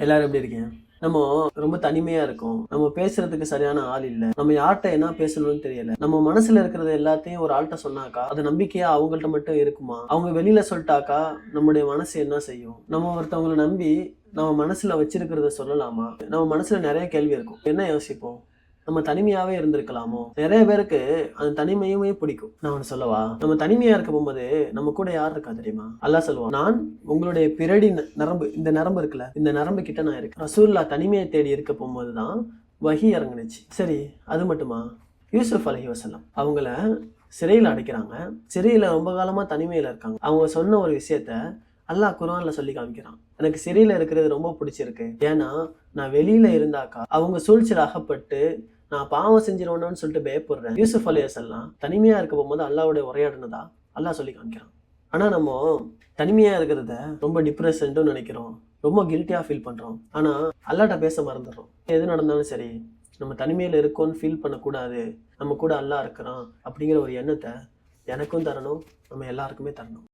எல்லாரும் எப்படி இருக்கீங்க? நம்ம ரொம்ப தனிமையா இருக்கோம். நம்ம பேசுறதுக்கு சரியான ஆள் இல்ல. நம்ம யார்ட்ட என்ன பேசணும்னு தெரியல. நம்ம மனசுல இருக்கிறது எல்லாத்தையும் ஒரு ஆள்ட்ட சொன்னாக்கா, அது நம்பிக்கையா அவங்கள்ட்ட மட்டும் இருக்குமா? அவங்க வெளியில சொல்லிட்டாக்கா, நம்முடைய மனசு என்ன செய்யும்? நம்ம ஒருத்தவங்கள நம்பி நம்ம மனசுல வச்சிருக்கிறத சொல்லலாமா? நம்ம மனசுல நெறைய கேள்வி இருக்கும். என்ன யோசிப்போம்? நம்ம தனிமையாவே இருந்திருக்கலாமோ? நெறைய பேருக்கு அந்த தனிமையுமே பிடிக்கும். நான் ஒண்ணு சொல்லவா? நம்ம தனிமையா இருக்க போம்போது, நம்ம கூட யார் இருக்கா தெரியுமா? அல்லாஹ் சொல்லுவான், "நான் உங்களுடைய பிறடி நரம்பு இந்த நரம்பு இருக்குல்ல, இந்த நரம்பு கிட்ட நான் இருக்கேன்." ரசூலுல்லாஹ் தனிமையை தேடி இருக்க போம்போது தான் வஹி இறங்குனுச்சு. சரி, அது மட்டுமா? யூசுப் அலைஹிவஸல்லம் அவங்கள சிறையில அடைக்கிறாங்க. சிறையில ரொம்ப காலமா தனிமையில இருக்காங்க. அவங்க சொன்ன ஒரு விஷயத்த அல்லாஹ் குர்ஆன்ல சொல்லி காமிக்கிறான். எனக்கு சிறையில இருக்கிறது ரொம்ப பிடிச்சிருக்கு. ஏன்னா, நான் வெளியில இருந்தாக்கா, அவங்க சூழ்ச்சியில அகப்பட்டு நான் பாவம் செஞ்சிருவேனோன்னு சொல்லிட்டு பயப்படுறேன். யூசுப் அலைஹிஸ்ஸலாம் தனிமையா இருக்க போகும்போது அல்லாஹ்வோட உரையாடினதா அல்லாஹ் சொல்லி காமிக்கிறான். ஆனா நம்ம தனிமையா இருக்கிறத ரொம்ப டிப்ரஷன்ட்டு நினைக்கிறோம். ரொம்ப கில்ட்டியா ஃபீல் பண்றோம். ஆனா அல்லாஹ்ட்ட பேச மறந்துடுறோம். எது நடந்தாலும் சரி, நம்ம தனிமையில இருக்கோம்னு ஃபீல் பண்ணக்கூடாது. நம்ம கூட அல்லாஹ் இருக்கிறான் அப்படிங்கிற ஒரு எண்ணத்த எனக்கும் தரணும். நம்ம எல்லாருக்குமே தரணும்.